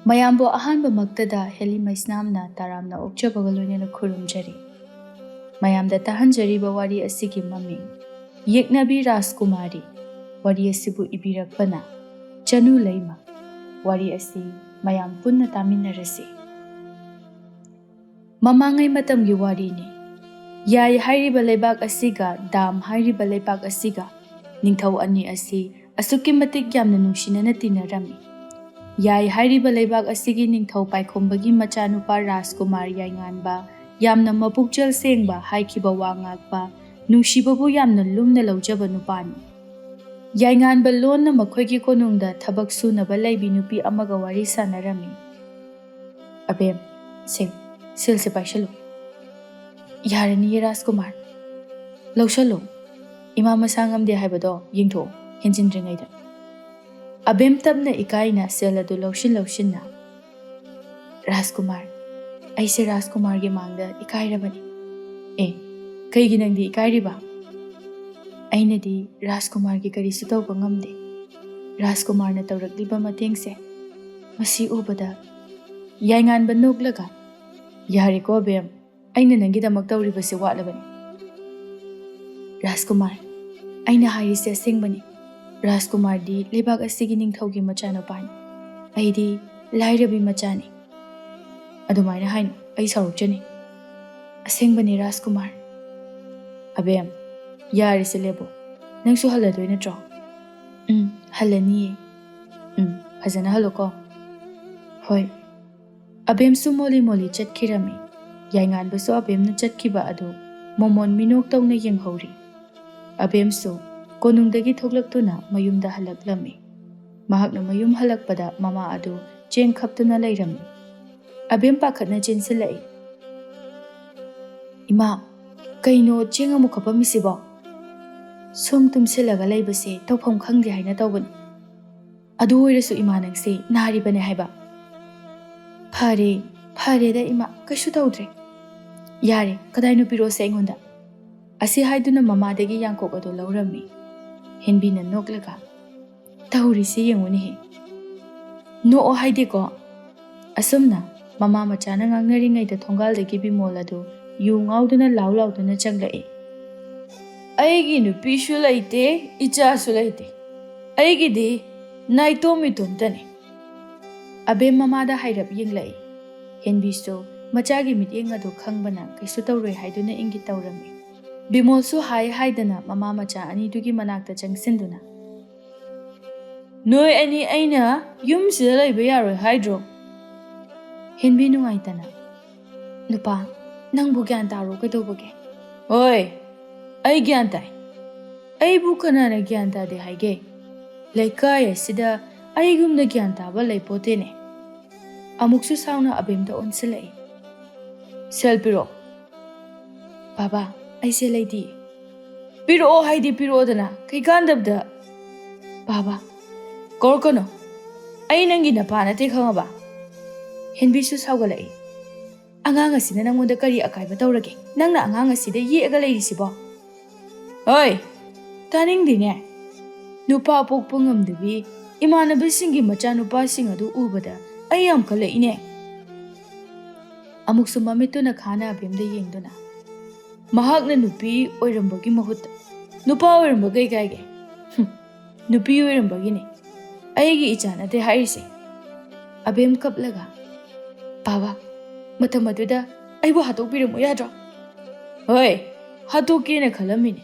ꯃꯌꯥꯝꯕꯨ ꯑꯍꯥꯟꯕ ꯃꯛꯇꯗ ꯍꯦꯂꯤ ꯃꯩꯁꯅꯥꯝꯅ ꯇꯥꯔꯥꯝꯅ ꯑꯣꯛꯆꯕꯒ ꯂꯣꯏꯅꯅ ꯈꯨꯔꯨꯝꯖꯔꯤ꯫ ꯃꯌꯥꯝꯗ ꯇꯥꯍꯟꯖꯔꯤꯕ ꯋꯥꯔꯤ ꯑꯁꯤꯒꯤ ꯃꯃꯤꯡ ꯌꯦꯛꯅꯕꯤ ꯔꯥꯖꯀꯨꯃꯥꯔꯤ꯫ ꯋꯥꯔꯤ ꯑꯁꯤꯕꯨ ꯏꯕꯤꯔꯛꯄꯅ ꯆꯅꯨ ꯂꯩꯃ꯫ ꯋꯥꯔꯤ ꯑꯁꯤ ꯃꯌꯥꯝ ꯄꯨꯟꯅ ꯇꯥꯃꯤꯟꯅꯔꯁꯤ꯫ ꯃꯃꯥꯡꯉꯩ ꯃꯇꯝꯒꯤ ꯋꯥꯔꯤꯅꯤ꯫ ꯌꯥꯏ ꯍꯥꯏꯔꯤꯕ ꯂꯩꯕꯥꯛ ꯑꯁꯤꯒ ꯗꯥꯝ ꯍꯥꯏꯔꯤꯕ ꯂꯩꯕꯥꯛ ꯑꯁꯤꯒ ꯅꯤꯡꯊꯧ ꯑꯅꯤ ꯑꯁꯤ ꯑꯁꯨꯛꯀꯤ ꯃꯇꯤꯛ ꯌꯥꯝꯅ ꯅꯨꯡꯁꯤꯅꯅ ꯇꯤꯟꯅꯔꯝꯃꯤ꯫ ꯌꯥꯏ ꯍꯥꯏꯔꯤꯕ ꯂꯩꯕꯥꯛ ꯑꯁꯤꯒꯤ ꯅꯤꯡꯊꯧ ꯄꯥꯏꯈꯣꯝꯕꯒꯤ ꯃꯆꯥꯅꯨꯄꯥ ꯔꯥꯖꯀꯨꯃꯥꯔ ꯌꯥꯏꯉꯥꯟꯕ ꯌꯥꯝꯅ ꯃꯄꯨꯛꯆꯦꯜ ꯁꯦꯡꯕ, ꯍꯥꯏꯈꯤꯕ ꯋꯥ ꯉꯥꯛꯄ, ꯅꯨꯡꯁꯤꯕꯕꯨ ꯌꯥꯝꯅ ꯂꯨꯝꯅ ꯂꯧꯖꯕ ꯅꯨꯄꯥꯅꯤ꯫ ꯌꯥꯏꯉꯥꯟꯕ ꯂꯣꯟꯅ ꯃꯈꯣꯏꯒꯤ ꯀꯣꯅꯨꯡꯗ ꯊꯕꯛ ꯁꯨꯅꯕ ꯂꯩꯕꯤ ꯅꯨꯄꯤ ꯑꯃꯒ ꯋꯥꯔꯤ ꯁꯥꯟꯅꯔꯝꯃꯤ꯫ "ꯑꯕꯦꯝ, ꯁꯤꯜꯁꯦ ꯄꯥꯏꯁꯜꯂꯨ." "ꯌꯥꯔꯅꯤꯌꯦ ꯔꯥꯖꯀꯨꯃꯥꯔ, ꯂꯧꯁꯜꯂꯨ꯫ ꯏꯃꯥ ꯃꯁꯥ ꯉꯝꯗꯦ ꯍꯥꯏꯕꯗꯣ ꯌꯦꯡꯊꯣꯛꯎ ꯍꯦꯟꯖꯤꯟꯗ꯭ꯔꯤꯉꯩꯗ." ꯑꯕꯦꯝ ꯇꯞꯅ ꯏꯀꯥꯏꯅ ꯁꯦꯜ ꯑꯗꯨ ꯂꯧꯁꯤꯟꯅ "ꯔꯥꯖꯀꯨꯃꯥꯔ, ꯑꯩꯁꯦ ꯔꯥꯖꯀꯨꯃꯥꯔꯒꯤ ꯃꯥꯡꯗ ꯏꯀꯥꯏꯔꯕꯅꯤ." "ꯑꯦ, ꯀꯩꯒꯤ ꯅꯪꯗꯤ ꯏꯀꯥꯏꯔꯤꯕ?" "ꯑꯩꯅꯗꯤ ꯔꯥꯖꯀꯨꯃꯥꯔꯒꯤ ꯀꯔꯤꯁꯨ ꯇꯧꯕ ꯉꯝꯗꯦ꯫ ꯔꯥꯖꯀꯨꯃꯥꯔꯅ ꯇꯧꯔꯛꯂꯤꯕ ꯃꯇꯦꯡꯁꯦ ꯃꯁꯤ ꯎꯕꯗ..." ꯌꯥꯏꯉꯥꯟꯕ ꯅꯣꯛꯂꯒ "ꯌꯥꯔꯦꯀꯣ ꯑꯕꯦꯝ, ꯑꯩꯅ ꯅꯪꯒꯤꯗꯃꯛ ꯇꯧꯔꯤꯕꯁꯦ ꯋꯥꯠꯂꯕꯅꯤ." "ꯔꯥꯖꯀꯨꯃꯥꯔ, ꯑꯩꯅ ꯍꯥꯏꯔꯤꯁꯦ ꯑꯁꯦꯡꯕꯅꯤ꯫ ꯔꯥꯖꯀꯨꯃꯥꯔꯗꯤ ꯂꯩꯕꯥꯛ ꯑꯁꯤꯒꯤ ꯅꯤꯡꯊꯧꯒꯤ ꯃꯆꯥꯅꯨꯄꯥꯅꯤ, ꯑꯩꯗꯤ ꯂꯥꯏꯔꯕꯤ ꯃꯆꯥꯅꯤ." "ꯑꯗꯨꯃꯥꯏꯅ ꯍꯥꯏꯅꯨ, ꯑꯩ ꯁꯥꯎꯔꯛꯆꯅꯤ." "ꯑꯁꯦꯡꯕꯅꯤ ꯔꯥꯖꯀꯨꯃꯥꯔ." "ꯑꯕꯦꯝ, ꯌꯥꯔꯦꯁꯦ ꯂꯦꯞꯄꯣ꯫ ꯅꯪꯁꯨ ꯍꯜꯂꯗꯣꯏ ꯅꯠꯇ꯭ꯔꯣ?" "ꯍꯜꯂꯅꯤꯌꯦ." "ꯐꯖꯅ ꯍꯜꯂꯣꯀꯣ." "ꯍꯣꯏ." ꯑꯕꯦꯝꯁꯨ ꯃꯣꯂꯤ ꯃꯣꯂꯤ ꯆꯠꯈꯤꯔꯝꯃꯤ꯫ ꯌꯥꯏꯉꯥꯟꯕꯁꯨ ꯑꯕꯦꯝꯅ ꯆꯠꯈꯤꯕ ꯑꯗꯨ ꯃꯣꯃꯣꯟ ꯃꯤꯅꯣꯛ ꯇꯧꯅ ꯌꯦꯡꯍꯧꯔꯤ꯫ ꯑꯕꯦꯝꯁꯨ ꯀꯣꯅꯨꯡꯗꯒꯤ ꯊꯣꯛꯂꯛꯇꯨꯅ ꯃꯌꯨꯝꯗ ꯍꯜꯂꯛꯂꯝꯃꯤ꯫ ꯃꯍꯥꯛꯅ ꯃꯌꯨꯝ ꯍꯜꯂꯛꯄꯗ ꯃꯃꯥ ꯑꯗꯨ ꯆꯦꯡ ꯈꯞꯇꯨꯅ ꯂꯩꯔꯝꯃꯤ꯫ ꯑꯕꯦꯝ ꯄꯥꯈꯠꯅ ꯆꯦꯟꯁꯤꯜꯂꯛꯏ꯫ "ꯏꯃꯥ, ꯀꯩꯅꯣ ꯆꯦꯡ ꯑꯃꯨꯛ ꯈꯞꯄꯝꯃꯤꯁꯤꯕꯣ?" "ꯁꯨꯝ ꯇꯨꯝꯁꯤꯜꯂꯒ ꯂꯩꯕꯁꯦ ꯇꯧꯐꯝꯈꯪꯗꯦ ꯍꯥꯏꯅ ꯇꯧꯕꯅꯤ." "ꯑꯗꯨ ꯑꯣꯏꯔꯁꯨ ꯏꯃꯥ, ꯅꯪꯁꯦ ꯅꯥꯔꯤꯕꯅꯦ ꯍꯥꯏꯕ." ꯐꯔꯦꯗ ꯏꯃꯥ, ꯀꯩꯁꯨ ꯇꯧꯗ꯭ꯔꯦ." "ꯌꯥꯔꯦ, ꯀꯗꯥꯏꯅꯣ ꯄꯤꯔꯛꯑꯣꯁꯦ ꯑꯩꯉꯣꯟꯗ." ꯑꯁꯤ ꯍꯥꯏꯗꯨꯅ ꯃꯃꯥꯗꯒꯤ ꯌꯥꯡꯀꯣꯛ ꯑꯗꯨ ꯂꯧꯔꯝꯃꯤ꯫ ꯍꯦꯟꯕꯤꯅ ꯅꯣꯛꯂꯒ "ꯇꯧꯔꯤꯁꯤ ꯌꯦꯡꯉꯨꯅꯦꯍꯦ." "ꯅꯣꯛꯑꯣ ꯍꯥꯏꯗꯦꯀꯣ." ꯑꯁꯨꯝꯅ ꯃꯃꯥ ꯃꯆꯥꯅ ꯉꯥꯡꯅꯔꯤꯉꯩꯗ ꯊꯣꯡꯒꯥꯜꯗꯒꯤ ꯕꯤꯃꯣꯜ ꯑꯗꯨ ꯌꯨ ꯉꯥꯎꯗꯨꯅ ꯂꯥꯎꯗꯨꯅ ꯆꯪꯂꯛꯏ꯫ "ꯑꯩꯒꯤ ꯅꯨꯄꯤꯁꯨ ꯂꯩꯇꯦ, ꯏꯆꯥꯁꯨ ꯂꯩꯇꯦ. ꯑꯩꯒꯤꯗꯤ ꯅꯥꯏꯇꯣꯝ ꯏꯇꯣꯝꯇꯅꯤ." ꯑꯕꯦꯝ ꯃꯃꯥꯗ ꯍꯥꯏꯔꯞ ꯌꯦꯡꯂꯛꯏ꯫ ꯍꯦꯟꯕꯤꯁꯨ ꯃꯆꯥꯒꯤ ꯃꯤꯠꯌꯦꯡ ꯑꯗꯨ ꯈꯪꯕꯅ ꯀꯩꯁꯨ ꯇꯧꯔꯣꯏ ꯍꯥꯏꯗꯨꯅ ꯏꯪꯒꯤꯠ ꯇꯧꯔꯝꯃꯤ꯫ ꯕꯤꯃꯣꯜꯁꯨ ꯍꯥꯏꯗꯅ ꯃꯃꯥ ꯃꯆꯥ ꯑꯅꯤꯗꯨꯒꯤ ꯃꯅꯥꯛꯇ ꯆꯪꯁꯤꯟꯗꯨꯅ "ꯅꯣꯏ ꯑꯅꯤ ꯑꯩꯅ ꯌꯨꯝꯁꯤꯗ ꯂꯩꯕ ꯌꯥꯔꯣꯏ ꯍꯥꯏꯗ꯭ꯔꯣ?" ꯍꯦꯟꯕꯤ ꯅꯨꯡꯉꯥꯏꯇꯅ "ꯅꯨꯄꯥ, ꯅꯪꯕꯨ ꯒ꯭ꯌꯥꯟ ꯇꯥꯔꯣ ꯀꯩꯗꯧꯕꯒꯦ?" "ꯍꯣꯏ, ꯑꯩ ꯒ꯭ꯌꯥꯟ ꯇꯥꯏ꯫ ꯑꯩꯕꯨ ꯀꯅꯥꯅ ꯒ꯭ꯌꯥꯟ ꯇꯥꯗꯦ ꯍꯥꯏꯒꯦ? ꯂꯩꯀꯥꯏ ꯑꯁꯤꯗ ꯑꯩꯒꯨꯝꯅ ꯒ꯭ꯌꯥꯟ ꯇꯥꯕ ꯂꯩꯄꯣꯠꯇꯦꯅꯦ." ꯑꯃꯨꯛꯁꯨ ꯁꯥꯎꯅ ꯑꯕꯦꯝꯗ ꯑꯣꯟꯁꯤꯜꯂꯛꯏ꯫ "ꯁꯦꯜ ꯄꯤꯔꯛꯑꯣ." "ꯕꯥꯕꯥ, ꯑꯩ ꯁꯦꯜ ꯂꯩꯇꯤꯌꯦ." "ꯄꯤꯔꯛꯑꯣ ꯍꯥꯏꯗꯤ ꯄꯤꯔꯛꯑꯣꯗꯅ, ꯀꯩꯀꯥꯟꯗꯕꯗ." "ꯕꯥꯕꯥ..." "ꯀꯧꯔꯛꯀꯅꯨ, ꯑꯩ ꯅꯪꯒꯤ ꯅꯄꯥ ꯅꯠꯇꯦ ꯈꯪꯉꯕ?" ꯍꯦꯟꯕꯤꯁꯨ ꯁꯥꯎꯒꯠꯂꯛꯏ꯫ "ꯑꯉꯥꯡ ꯑꯁꯤꯅ ꯅꯪꯉꯣꯟꯗ ꯀꯔꯤ ꯑꯀꯥꯏꯕ ꯇꯧꯔꯒꯦ? ꯅꯪꯅ ꯑꯉꯥꯡ ꯑꯁꯤꯗ ꯌꯦꯛꯑꯒ ꯂꯩꯔꯤꯁꯤꯕꯣ?" "ꯍꯣꯏ, ꯇꯥꯅꯤꯡꯗꯦꯅꯦ. ꯅꯨꯄꯥ ꯄꯣꯛꯄ ꯉꯝꯗꯕꯤ ꯏꯃꯥꯟꯅꯕꯁꯤꯡꯒꯤ ꯃꯆꯥꯅꯨꯄꯥꯁꯤꯡ ꯑꯗꯨ ꯎꯕꯗ ꯑꯩ ꯌꯥꯝ ꯀꯜꯂꯛꯏꯅꯦ." ꯑꯃꯨꯛꯁꯨ ꯃꯃꯤꯠꯇꯨꯅ ꯈꯥꯅ ꯑꯕꯦꯝꯗ ꯌꯦꯡꯗꯨꯅ "ꯃꯍꯥꯛꯅ ꯅꯨꯄꯤ ꯑꯣꯏꯔꯝꯕꯒꯤ ꯃꯍꯨꯠꯇ ꯅꯨꯄꯥ ꯑꯣꯏꯔꯝꯕ ꯀꯩ ꯀꯥꯏꯒꯦ? ꯅꯨꯄꯤ ꯑꯣꯏꯔꯝꯕꯒꯤꯅꯤ ꯑꯩꯒꯤ ꯏꯆꯥ ꯅꯠꯇꯦ ꯍꯥꯏꯔꯤꯁꯦ." ꯑꯕꯦꯝ ꯀꯞꯂꯒ "ꯕꯥꯕꯥ, ꯃꯇꯝ ꯑꯗꯨꯗ ꯑꯩꯕꯨ ꯍꯥꯠꯇꯣꯛꯄꯤꯔꯝꯃꯨ ꯌꯥꯗ꯭ꯔꯣ?" "ꯍꯣꯏ, ꯍꯥꯠꯇꯣꯛꯀꯦꯅ ꯈꯜꯂꯝꯃꯤꯅꯦ.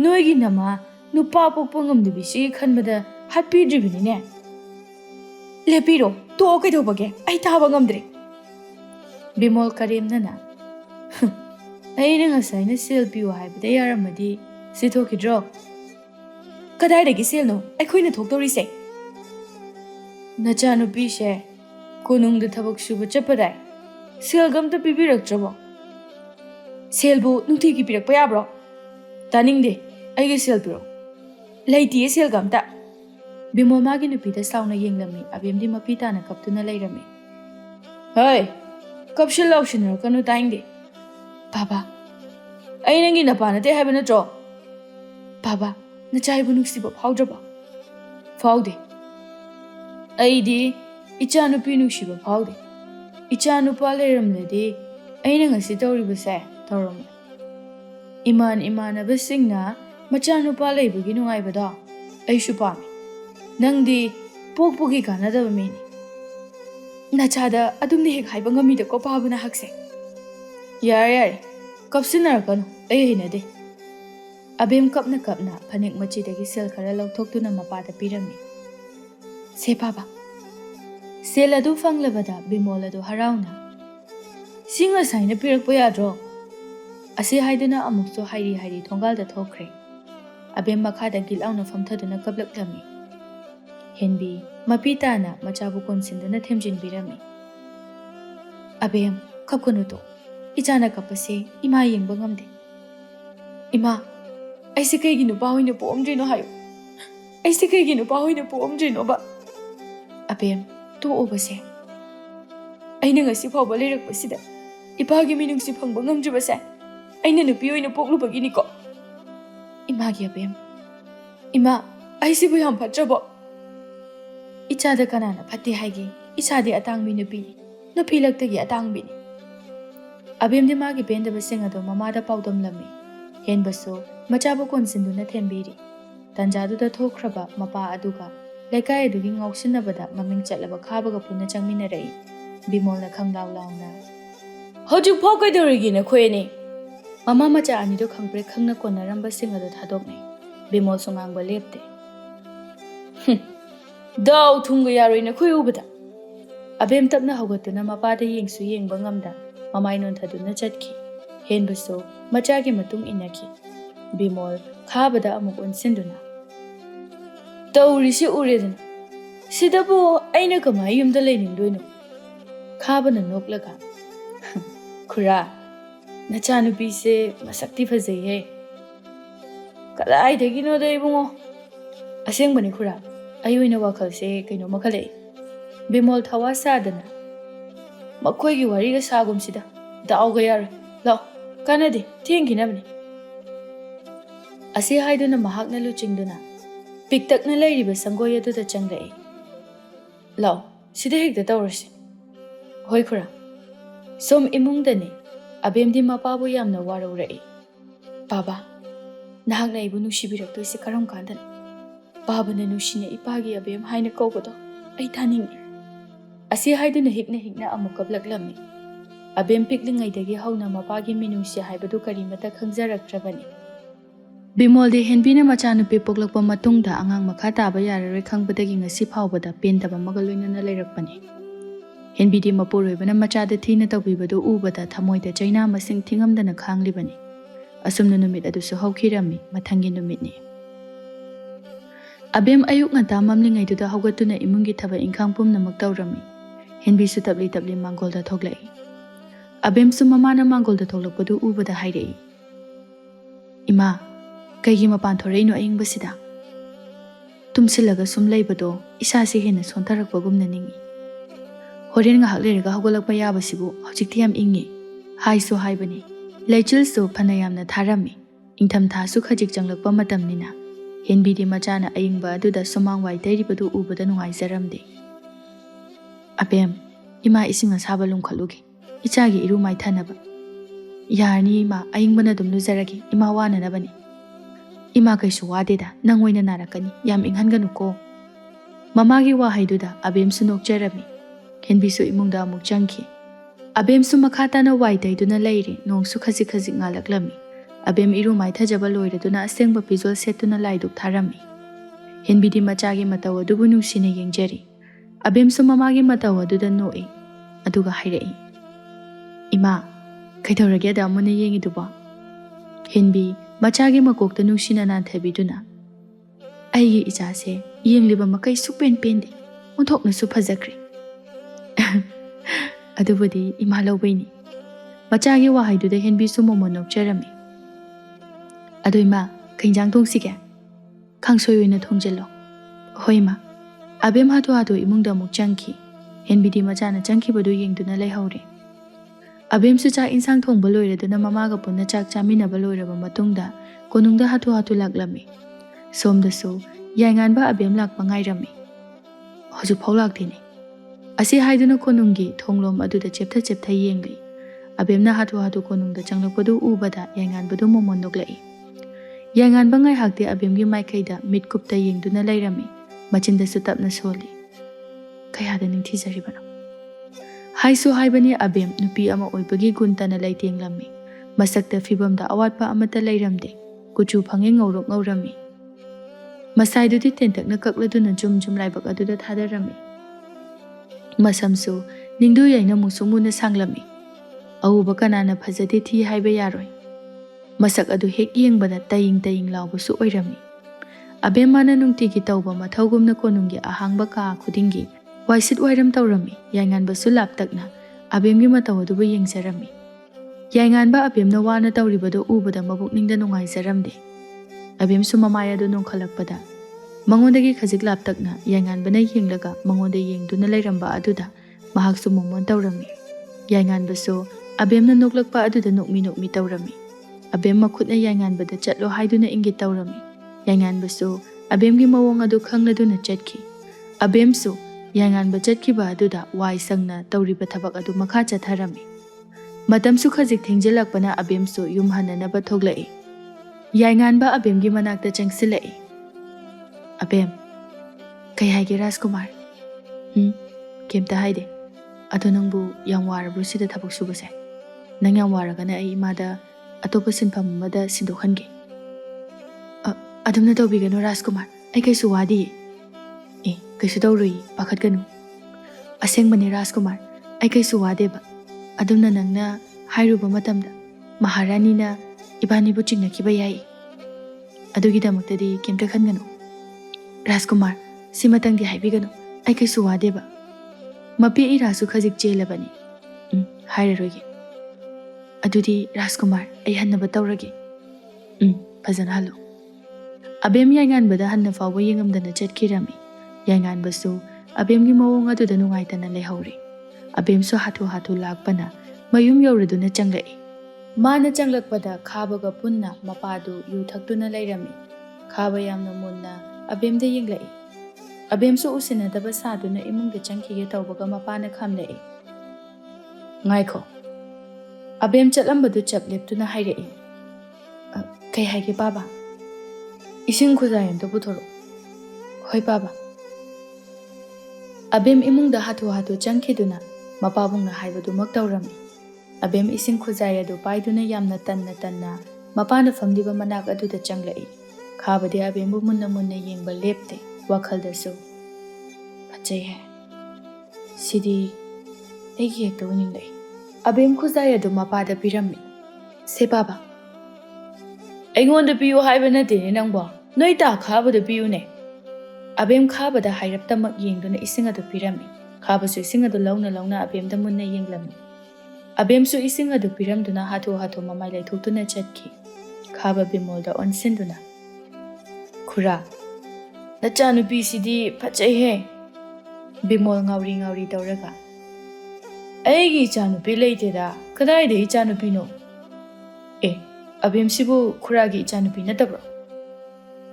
ꯅꯣꯏꯒꯤ ꯅꯃꯥ ꯅꯨꯄಾ ꯄꯣꯛꯄ ꯉꯝꯗꯕꯤꯁꯤꯒꯤ ꯈꯟꯕꯗ ꯍꯥꯠꯄꯤꯗ꯭ꯔꯤꯕꯅꯤꯅꯦ." "ꯂꯦꯞꯄꯤꯔꯣ, ꯇꯣꯛꯑꯣ ꯀꯩꯗꯧꯕꯒꯦ? ꯑꯩ ꯇꯥꯕ ꯉꯝꯗ꯭ꯔꯦ." ꯕꯤꯃꯣꯜ ꯀꯔꯦꯝꯅꯅ "ꯑꯩꯅ ꯉꯁꯥꯏꯅ ꯁꯦꯜ ꯄꯤꯌꯨ ꯍꯥꯏꯕꯗ ꯌꯥꯔꯝꯃꯗꯤ ꯁꯤ ꯊꯣꯛꯈꯤꯗ꯭ꯔꯣ?" "ꯀꯗꯥꯏꯗꯒꯤ ꯁꯦꯜꯅꯣ ꯑꯩꯈꯣꯏꯅ ꯊꯣꯛꯇꯧꯔꯤꯁꯦ?" "ꯅꯆꯥꯅꯨꯄꯤꯁꯦ ꯀꯣꯅꯨꯡꯗ ꯊꯕꯛ ꯁꯨꯕ ꯆꯠꯄꯗꯥꯏ ꯁꯦꯜꯒ ꯑꯝꯇ ꯄꯤꯕꯤꯔꯛꯇ꯭ꯔꯕꯣ?" "ꯁꯦꯜꯕꯨ ꯅꯨꯡꯇꯤꯒꯤ ꯄꯤꯔꯛꯄ ꯌꯥꯕ꯭ꯔꯣ?" "ꯇꯥꯅꯤꯡꯗꯦ, ꯑꯩꯒꯤ ꯁꯦꯜ ꯄꯤꯔꯛꯑꯣ." "ꯂꯩꯇꯤꯌꯦ ꯁꯦꯜꯒ ꯑꯝꯇ." ꯕꯤꯃꯣꯜ ꯃꯥꯒꯤ ꯅꯨꯄꯤꯗ ꯁꯥꯎꯅ ꯌꯦꯡꯂꯝꯃꯤ꯫ ꯑꯕꯦꯝꯗꯤ ꯃꯄꯤ ꯇꯥꯅ ꯀꯞꯇꯨꯅ ꯂꯩꯔꯝꯃꯤ꯫ "ꯍꯣꯏ, ꯀꯞꯁꯤꯟ ꯂꯥꯎꯁꯤꯟꯅꯔꯛꯀꯅꯨ, ꯇꯥꯅꯤꯡꯗꯦ." "ꯕꯥꯕꯥ..." "ꯑꯩ ꯅꯪꯒꯤ ꯅꯄꯥ ꯅꯠꯇꯦ ꯍꯥꯏꯕ ꯅꯠꯇ꯭ꯔꯣ?" "ꯕꯥꯕꯥ, ꯅꯆꯥ ꯑꯩꯕꯨ ꯅꯨꯡꯁꯤꯕ ꯐꯥꯎꯗ꯭ꯔꯕꯣ?" "ꯐꯥꯎꯗꯦ. ꯑꯩꯗꯤ Ichanupi nungsiba phaude. Ichanupa leiramladi aina ngasi tawribase tawram. Imanabasingna machanupa leibagi nungaibada aishu pami. Nangdi pokpogi kanadaba mini. Nachada adumni hek haiba ngamida ko pabuna hakse. Yare kapsinarakanu ai hinade. Abem kapna phanek machidagi sel khara lauthokuna mapada pirami. Se papa. Sel adu fanglabada bimol adu harauna. Singa saina pirakpa yadro. Ase haiduna amukso hairi thongalda thokre. Abem makhada gilauna famthaduna kablaklammi. Henbi mapitana machabu konsinduna themjin birami. Abem kapkunuto. Ichana kapase ima yengba ngamde. Ima aise kaigi nupa hoina poomdrino hayo. Aise kaigi nupa hoina poomdrino ba. Abem to obase. Aina ngasi phawba leirakpasida ipagi minungsi phangba ngamdribase. Aina nupi hoina poklubagini ko. Imagi abem. Ima aise bu yam phatrabo. Ichada kanana phatti haigi. Ichade atangbi nupi. Nupi laktagi atangbi ni. Abem de magi benda basing ado mamada paudam lami. Hen baso machabu konsinduna thembiri. Tanjadu da thokraba mapa aduga. Laikai adugi ngausinabada maming chatlaba khabaga puna changminarai. Bimol na khanglaw lawna. Hojuk phau kaidorigi na khoyeni. Mama macha anido khangpre khangna konaramba sing ado thadokni. Bimol sungangba lepte. Daw thunga yaroi na khoy ubada. Abem tapna hogatuna mapada yengsu yengba ngamda. Mamai non thaduna chatki. Hen baso machagi matung inaki. Bimol khabada amuk unsinduna. Tawrisi uredana. Sidabu aina kamai yumda leinindoino. Khabana noklaga. Khura. Nachanupi se masakti fazai hai. Kalai dagino da ibungo. Aseng bani khura. Ayoina wakal se kaino makalai. Bimol thawa sadana. Makhoi gi wari ga sagum sida. Daw ga yar. Law. Kanadi thengi nabni. Ase haiduna mahakna luchingduna. Piktakna lairiba sangoy aduda changrai. Law. Sida hekda tawrasi. Hoi khura. Som imungdani. Abemdi mapabu yamna waraurai. Baba. Nahakna ibu nushibirakto isi karam kandan. Baba na nushina ipagi abem haina kawbado. Ay taningi. Ase haiduna hikna amukablaklamni. Abem piklingaidagi hauna mapagi minungsi haibadu karimata khangzarakrabani. Bimoldi henbina machanupi poklakpa matungda angang makha taba yararoi khangbadagi ngasi phawbada pentaba maga loinana leirakpani. Henbidi mapuroibana machada thina tawbibadu ubada thamoida chaina masing thingamdana khanglibani. Asumna numit adusu hawkhirami mathangi numitni. Abem ayuk ngata mamlingaiduda hawgatuna imungi thaba ingkhang pumnamak tawrami. Henbisu tabli mangolda thoglai. Abem su mamana mangolda thoglakpadu ubada hairei. Ima, kaigi mapan thoreino ayingbasida. Tumsilaga sum leibado isasi hena sontarakpagumna ningi. Horen ngahak leiraga hawgalakpa yabasibu hawjikti yam ingi. Haisu haibani. Leichilsu phanayamna tharami. Ingtham thasu khajik changlakpa matamnina. Henbidi machana ayingba aduda somangwai tairibadu ubada nungaizaramde. Abem, ima ising asaba lungkhalugi. Ichagi iru mai thanaba. Yarni ima ayingbana dum luzaragi ima wana nabani. Ima kaisu wadeda nangoina narakani yam inghanganu ko. Mamagi wahaiduda abem su nokjarami. Henbisu imungda amuk changki. Abem su makhatana waitaiduna leiri nongsu khazik ngalaklami. Abem iru mai thajaba loiraduna asengba pizol setuna laiduk tharami. Henbidi machagi matawa dubu nungsina yengjari. Abem su mamagi matawa duda noi. Aduga hairei. Ima, kaidorage da amuna yengi duba. Henbi machagi makokta nungsina nanthabiduna. Aigi ichase yengliba makai sukpen pendi. Onthokna su phazakri. Adubudi ima lawbaini. Machagi wahaiduda henbi su momonok jarami. Ado ima, kainjang tongsige. Kangsoy oina thongjalo. Hoi ma. Abem hatu imungda muk changki. Henbidi machana changki badu yengduna laihaure. Abem su chak insang thongba loiraduna mamaga punna chak chaminaba loiraba matungda konungda hatu laklami. Somdasu yainganba abem lakpa ngairami. Hoju phau laktini. Asi haiduna konungi thonglom aduda cheptha yengli. Abemna hatu konungda changlakpadu ubada yanganbadu momon noklai. Yanganba ngai hakti abemgi maikaida mitkupta yengduna lairami. Machindasu tapna soli. Kayada ningthizaribano. Haisu haibani abem nupi ama oibagi guntana laitenglammi. Masakta fibamda awatpa amata lairamde. Kuchu phange ngaurammi. Masaidudi tentakna kakladuna jum laibak aduda thadarami. Masamsu ningdu yaina musumuna sanglami. Auba kanana phajade thi haiba yaroi. Masak adu hek yengbada taying laubasu oirami. Abemana nungtigi tauba mathaugumna konungi ahangba ka khudingi waisit wairam taurami. Yainganbasu laptakna abemgi mataw aduba yengjarami. Yainganba abemna wana tauribado ubada mabukningda nungaijaramde. Abemsu mamaya do nongkhalakpada mangondagi khajik laptakna yainganbana yenglaga mangonda yengduna lairamba aduda mahaksu momon taurami. Yainganbasu abemna noklakpa aduda nokmi taurami. Abem makhutna yainganbada chatlo haiduna ingi taurami. Yainganbasu abemgi mawong adu khangladuna chatki. Abemsu yainganba chatkiba aduda wai sangna tauriba thabak adu makha chatharami. Matamsu khajik thengjelakpana abemsu yum hananaba thoglai. Yainganba abemgi manakta changsilai. Abem, kay haige Rajkumar? Kemta haide. Ado nangbu yang warabu sida thabak subase. Nang yang waragana ay imada atopa sinpam amada sindokhange. Adumna tawbigano Rajkumar. Ay kaysu wadi. Kaysu tawrui pakhatganu. Asengbani Rajkumar. Ay kaysu wadeba. Adumna nangna hairuba matamda Maharani na ibanibu chingnakiba yai. Adugidamaktadi kemta khanganu. Rajkumar, simatangdi haibiganu. Ay kaysu wadeba. Mapi irasu khajik jelabani. Hairarogi. Adudi Rajkumar, ay hannaba tawragi. Fazana halu. Abem yainganbada hanna fawba yengamdana chatkirami. Yainganbasu abemgi mawong aduda nungaitana lehauri. Abemsu hatu lakpana mayum yauraduna changlai. Mana changlakpada khabaga punna mapadu yu thakduna lairami. Khaba yamna munna abemda yenglai. Abemsu usinadaba saduna imungda changkige tawbaga mapana khamlai. Ngaiko. Abem chatlambadu chapleptuna hairai. Kay haige baba. Ising khuzayamda buthoro. Hoi baba. Abem imungda hatu changkiduna mapabungna haibadu maktawrami. Abem ising khuzaya do paiduna yamna tanna mapana famliba manak aduda changlai. Khabade abembu munna yengba lepte wakhaldasu. Pachai hai. Sidi egi hekta uninglai. Abem khuzaya do mapada pirami. Se baba. Aingonda piyu haiba nate ne nangbo. Noi ta khabada piyu ne. Abem khabada hairapta mak yengduna ising adu pirami. Khabasu ising adu launa abemda munna yenglami. Abemsu ising adu piramduna hatu mamai laithokduna chatki. Khaba bimolda onsinduna. Khura. Nachanupi sidi phachai he. Bimol ngauri tawraga. Aigi chanupi leiteda. Kadaida chanupi no. Abemsibu khuragi chanupi natabro.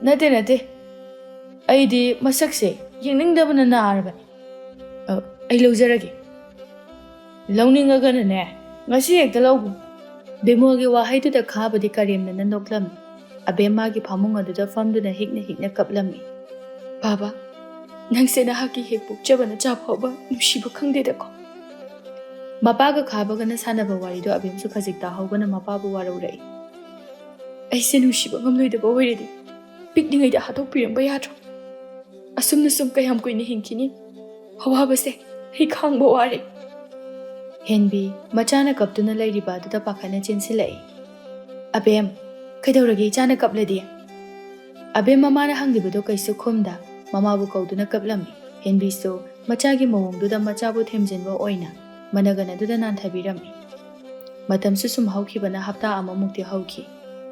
Nate. Aidi masakse yengningdabana naarabani. Ay lawjaragi. Lawningagana ne. Ngasi hekta lawbu. Bimolgi wahaiduda khabadi karimna nandoklami. Abemagi phamung aduda famduna hikna kaplami. Baba, nangse nahaki hek pukchabana chaphoba nushiba khangdedako. Mapaga khabaga na sanaba warido abemsu khajik tahawbana mapabu waraurai. Aise nushiba ngamloidaba oiredi. Pikningaida hatokpiramba yadro. Asumna sum kayam kuina hinkini. Hawabase hei khangba wari. Henbi machana kaptuna lairiba aduda pakhana chensilai. Abem, kaidawragi chana kapladi. Abem mamana hanglibado kaisu khumda mamabu kauduna kaplami. Henbi so machagi mawongduda machabu themjenba oina managana duda nanthabirami. Matamsu sum haukhibana hapta amamukti hauki.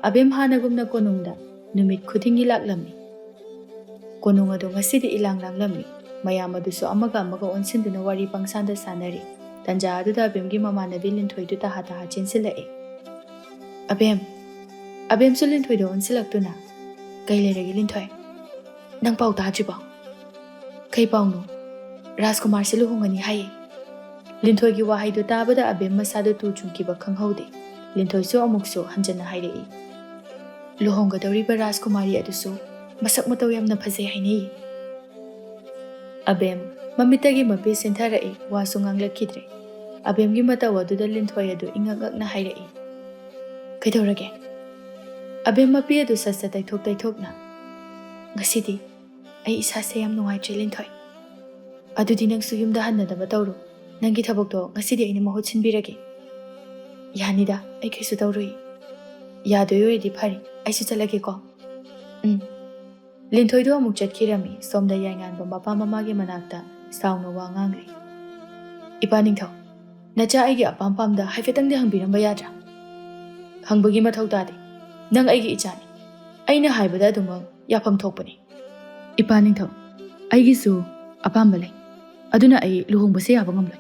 Abem hanagumna konungda numit khudingi laklami. Konung adu ngasidi ilanglami. Mayam adusu amaga onsinduna wari pangsanda sanari. Tanja aduda abemgi mamanabi linthoidu taha chensilai. Abem su linthoidu onsilaktuna. Kai leragi linthoi. Nang pau tajiba. Kai pau no. Rajkumar se luhongani haye. Linthoi gi wahai du tabada abem masado tu chungkiba khanghaude. Linthoi so amukso hanjana hairei. Luhongga dawriba Rajkumari adusu masak mataw yamna phajai hainei. Abem mamitagi mapi sentharai wasu nganglakidre. Abem gi mataw aduda Linthoi adu ingagakna hairei. Kaidawrage? Abem mapi adu sasa taithokna. Ngasidi ai isa se yam nuwaitre Linthoi. Adudi nangsu yumda hannadaba tawru. Nangi thabokto ngasidi aina mahut sinbirage. Yanida ai kaisu tawrui. Yadoyoredi phari aisu chalage ko. Linthoi do amuk chatkirami somda yainganba mapa mamage manakta sauna wa ngangri. Ipa ningthau nacha aigi apampamda haifetangde hangbiramba yadra. Hangbagi mathau tade nang aigi ichani. Aina haibada dumang yafam thokpani. Ipa ningthau aigi su apamba lai. Aduna ai luhongbase yaba ngamloi.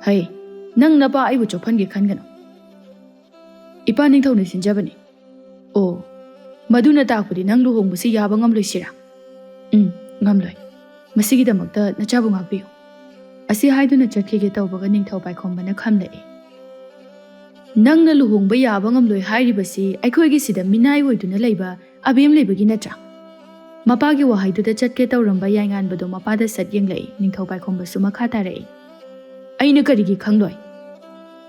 Hai nang napa aibu chophange khangano. Ipa ningthau na sinjabani. Oh maduna takpudi nang luhongbase yaba ngamloi sira. Ngamloi. Masigidamagta nachabu ngakbiyo. Asi haiduna chatkige tawbaga ningthau paikhombana khamlai. Nangna luhongba yaba ngamloi hairibasi aikhoigi sida minai oiduna leiba abem leibagi natra. Mapagi wahaiduda chatke tawramba yainganbado mapada sat yenglai ningthau paikhombsu makha tarai. Aina karigi khangloi.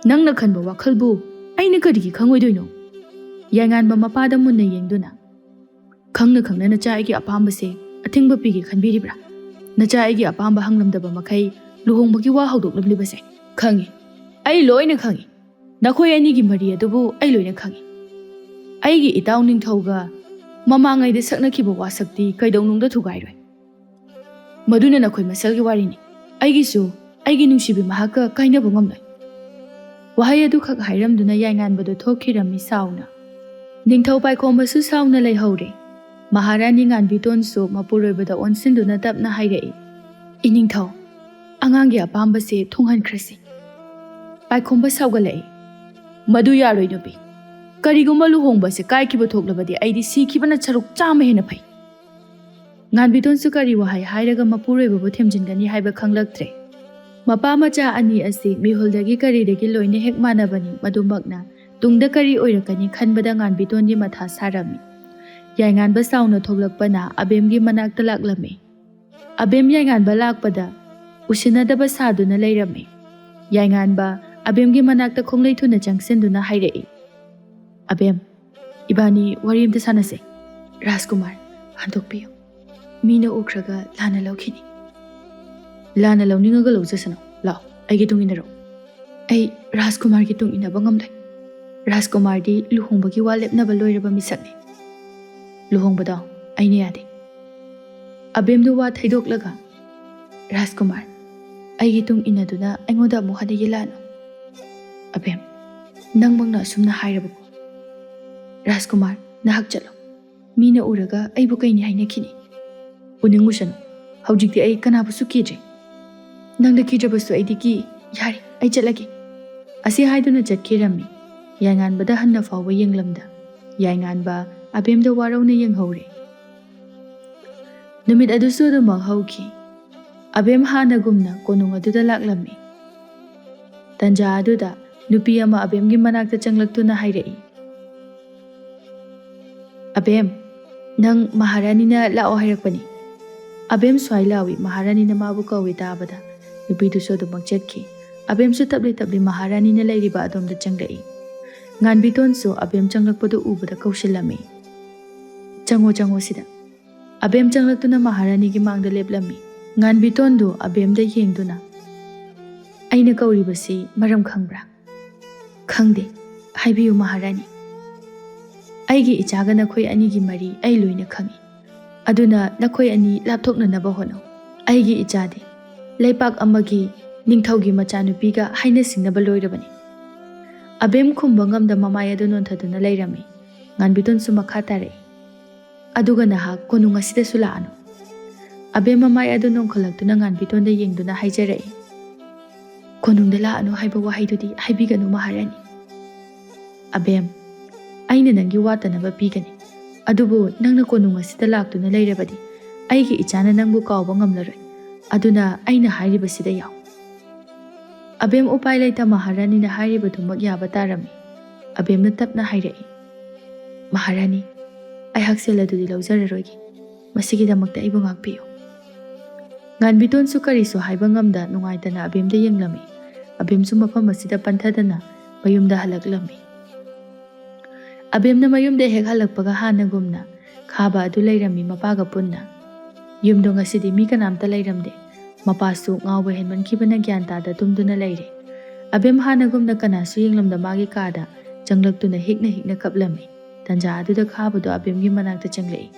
Nangna khanba wakhalbu aina karigi khangoidoino. Yainganba mapada munna yengduna. Khangna nacha aigi apambase athingba pigi khanbiribra. Nacha aigi apamba hanglamdaba makai luhongbagi wa haudoklablibase. Khangi. Ai loina khangi. Nakhoi anigi mari adubu ai loina khangi. Aigi itaw ningthauga mamangai de saknakiba wasakti kaidawnungda thugairoi. Maduna nakhoi masalgi warini. Aigi su aigi nungsibi mahaka kainaba ngamloi. Wahai adu khak hairamduna yainganbado thokkirami sauna. Ningthau paikhombasu sauna leihore. Maharani nganbitonsu mapuroibada onsinduna tapna hairei. Iningthau angangi apambase thonghankrasi. Paikhomba saugalai. Madu yaroi nubi. Karigumba luhongbase kaikiba thoklabadi aidi sikibana charuk chama hena phai. Nganbitonsu kari wahai hairaga mapuroibabu themjingani haiba khanglaktre. Mapa macha ani asi mihuldagi karidagi loine hek manabani madumakna tungda kari oirakani khanbada nganbitongi matha sarami. Yainganba sauna thoklakpana abemgi manakta laklami. Abem yainganba lakpada usinadaba saduna leirami. Yainganba abemgi manakta khonglei thuna changsenduna hairei. Abem ibani warimta sanase. Rajkumar handokpiyo. Mina ukraga lana laukhini. Lana launingaga laujasano. Lao aigi tunginaro. Ai Rajkumar gi tungina bangamlai. Rajkumar di luhongbagi wa lepnaba loiraba misakni. Luhongbada aine yade. Abemdu wa thaidoklaga. Rajkumar aigi tung inaduna aingoda amu hadigi lano. Abem nangmangna sumna hairabako. Rajkumar nahak chalo. Mina uraga aibu kaini hainakini. Uningusano haujikti ai kanabusu kidre. Nangda kidrabasu aidiki yari ai chalagi. Asi haiduna chatkirami. Yainganbada hanna fawba yenglamda. Yainganba abemda warawna yenghore. Numit adusu adumag hauki. Abem hanagumna konung aduda laklami. Tanja aduda nupi ama abemgi manakta changlaktuna hairei. Abem nang maharani na lao hairakpani. Abem swai lawi maharani na mabu kawi tabada. Nupi dusu adumag chatki. Abem su tabli maharani na lairiba adomda changlai. Nganbiton so abem changlakpadu ubada kaushilami. Chango sida. Abem changlaktuna maharani gi mangda leplami. Nganbiton do abem da yengduna. Aina kauribasi maram khangbra. Khangde haibiyu maharani. Aigi ichaga nakhoi ani gi mari ai loina khangi. Aduna nakhoi ani lapthokna naba hono. Aigi ichade leipak amagi ningthaugi machanupiga haina singnaba loirabani. Abem khumba ngamda mamaya do nonthaduna leirami. Nganbiton su makha tarei. Aduga naha konung asida sulaano. Abem mamaya do nongkholaktuna nganbitonda yengduna haijarei. Konungda laano haiba wahaidudi haibiganu maharani. Abem aina nangi watanaba pigani. Adubu nangna konung asida laktuna leirabadi. Aigi ichana nangbu kawba ngamlaroi. Aduna aina hairibasida yaw. Abem upai laita Maharani na hairibadumag yaba tarami. Abem na tapna hairai. Maharani, ay haksila dudi lauzararogi. Masigidamagta ibang agpiyo. Ngan biton su kariso haibang ngamda nungaitana abem da yenglami. Abem su mapamasida pantadana mayumda halaglami. Abem na mayumda hek halagpaga hanagumna khaba adu lairami mapaga punna. Yumdo ngasidi mi kanamta lairamde. Mapasu ngawba henman kibana gyantada tumduna laire. Abem hanagumna kanasu yenglamda magi kada janglagtuna hikna kaplami. Tanja aduda khaba do abem gi manakta changlei.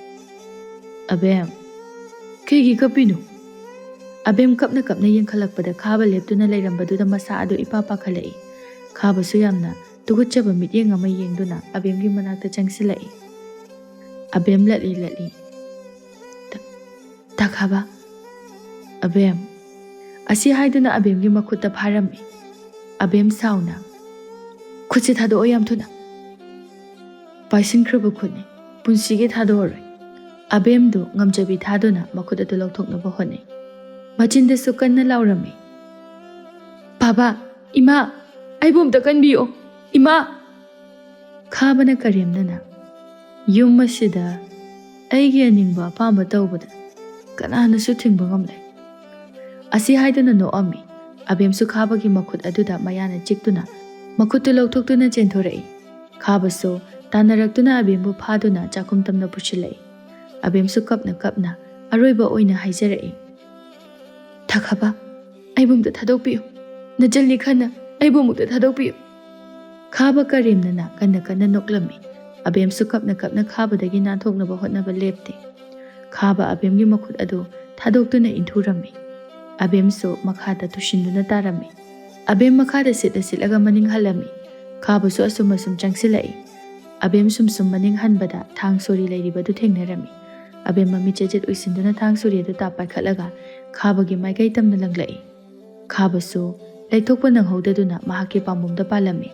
Abem, kegi kapinu. Abem kapna yengkhalakpada khaba leptuna lairambaduda masa adu ipapa khalai. Khaba su yamna tuguchaba mityeng ama yengduna abem gi manakta changsilai. Abem latli. Takhaba. Abem. Asi haiduna abem gi makhutta pharami. Abem sauna. Khutsi thado oyam thuna. Paisin khrubu khutni. Punsigi thado oroi. Abem du ngamjabi thaduna makhutta tu lokthoknaba hone. Machinda su kanna laurami. Baba, ima, aibum ta kanbiyo. Ima. Khabana karimnana. Yum masida aigi aningba apamba tawbada kananasu thingba ngamlai. Asi haiduna no ami. Abem su khabagi makhut aduda mayana chiktuna makhuttu lokthokduna chenthorei. Khabasu tanaraktuna abembu phaduna chakumtamna pushilai. Abem su kapna aroiba oina haijarei. Takhaba, aibumta thadokpiyo. Najalni khana aibumukta thadokpiyo. Khaba karimnana kanna noklami. Abem su kapna khabadagi nathoknaba hotnaba lepte. Khaba abem gi makhut adu thadoktuna inthurami. Abem su makhada tushinduna tarami. Abem makhada sitlaga maning halami. Khaba su asum changsilai. Abem sum maning hanbada thang sori lairibadu thengnarami. Abem mami chejet uisinduna thang sori adu tapai khalaga khabagi maikai tamna langlai. Khaba su laithokpa nanghodaduna mahaki pamumda palami.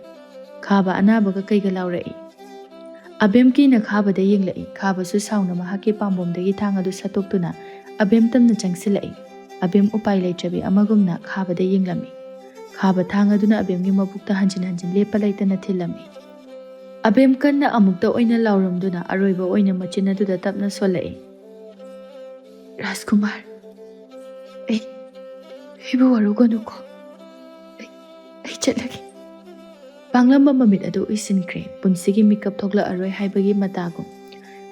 Khaba anabaga kaiga laurai. Abem ki na khaba da yenglai. Khaba su sauna mahaki pambomdagi thang adu satoktuna abem tamna changsilai. Abem upai laichabi amagumna khaba da yenglami. Khaba thang aduna abem gi mabukta hanjin lepa laitana thilami. Abem kanna amukta oina lauramduna aroiba oina machina duda tapna solai. Rajkumar, ibu waruganu ko. Ay chatlagi. Panglamba mamit adu isinkre punsigi mikap thokla aroi haibagi matagum.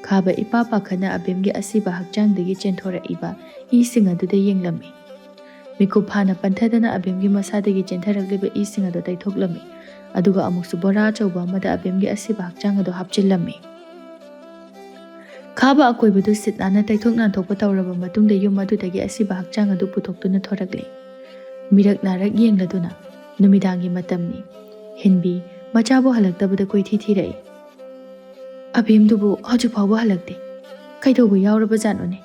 Khaba ipapa khana abemgi asiba hakchangdagi chenthora iba ising adu da yenglami. Mikup hana panthadana abemgi masadagi chentharagliba ising adu taithoklami. Aduga amuksu bora chauba amada abemgi asiba hakchang adu hapchillami. Khaba akoibadu sitnana taithokna thokpa tawraba matungda yum adudagi asiba hakchang adu putoktuna thorakli. Mirak narak yengladuna numidangi matamni. Hinbi machabo halaktabada koi thirai. Abem dubu hoju phawba halakte. Kaidobu yauraba janone.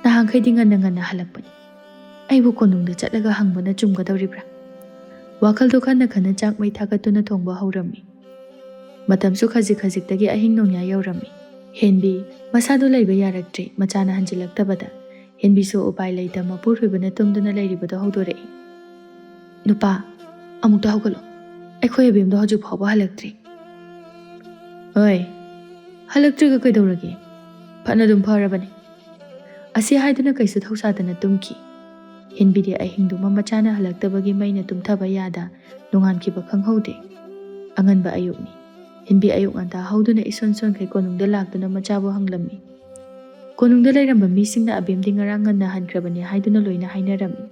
Nahang khaidi nganna halakpani. Aibu konungda chatlaga hangbana chumgadawribra. Wakhaldo khana chak mai thagatuna thongba haurami. Matamsu khajik-khajikdagi ahing nongya yaurami. Henbi masadu laiba yaraktre machana hanjilaktabada. Henbi so upai laita mapur huibana tumduna lairibada hodorei. Nupa, amukta hogalo. Akhoi abemda hoju phawba halaktre. Oi, halaktriga kaidawrage. Phana dum pharabani. Asi haiduna kaisu thausadana tumki. Hinbidi ahingdu mamachana halaktabagi maina tumthaba yada nongankiba khanghaude. Anganba ayukni. Hinbi ayuk anta hauduna ison kai konungda lakduna machabo hanglami. Konungda lairamba misingna abemdi ngarang nganna hankrabani haiduna loina hainarami.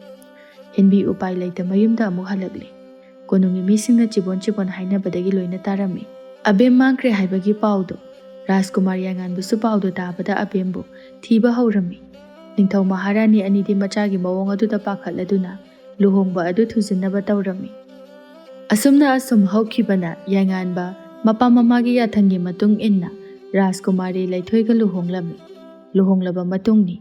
Hinbi upai laita mayumda amuk halakli. Konungi misingna chibon hainabadagi loina tarami. Abem mangkre haibagi paudo. Rajkumari yanganbusu paudo tabada abembu thiba haurami. Ningthau Maharani anidi machagi mawong aduda pakhatladuna luhongba adu thujinnaba tawrami. Asumna asum haukhibana yanganba mapa mamagi yathangi matung inna Rajkumari laithoiga luhonglami. Luhonglaba matungni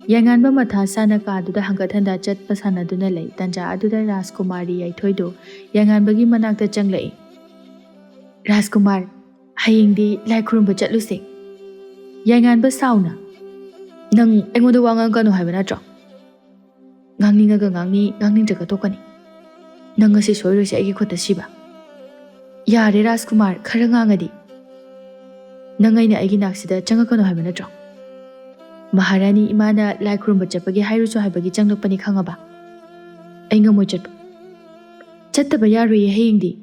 yanganba matha sana ka aduda hangathanda chatpa sanaduna lei tanja aduda Rajkumari yaithoido yanganbagi manakta changlai. Rajkumar, hayingdi laikhrumba chatluse. Yanganba sauna. Nang engoda wangang kanu haiba natro. Ngangningaga ngangni ngangningdraga tokani. Nang ngasi soirose aigi khutta siba. Yare Rajkumar khara ngangadi. Nang aina aigi naksida changakano haiba natro. Maharani imana lai khurumba chapagi hairuso haibagi changlakpani khangaba. Ai ngamoi chatpa. Chattaba yaroi hayingdi.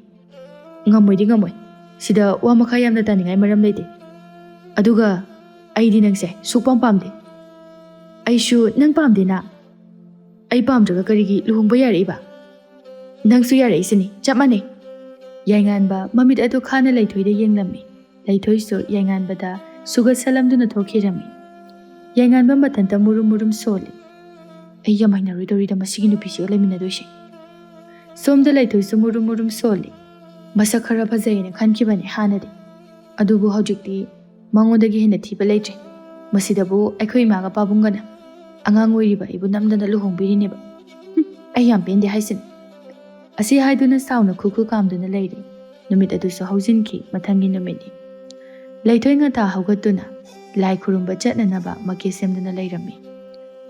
Ngamoi. Sida wa makha yamna taningai maram leite. Aduga aidi nangse sukpam pamde. Aishu nang pamde na. Ai pamdraga karigi luhungba yaraiba. Nangsu yaraisini chap mane. Yainganba mamit ado khana laithoida yenglammi. Laithoisu yainganbada sugat salamduna thokhirami. Yainganba matanta murum soli. Ai yamaina roidorida masigi nupisi olaminadoshi. Somda laithoisu murum soli. Masak khara phajayena khankibani hanade. Adubu hojikti mangondagi hena thiba leitre. Masidabu aikhoi maga pabungana. Angang oiriba ibu namdana luhongbirineba. Ai yam pende haisin. Asi haiduna sauna kuku kamduna leire. Numit adusu haujinki mathangi numidi. Laithoi ngata haugatuna. Lai khurumba chatnanaba make semduna leirami.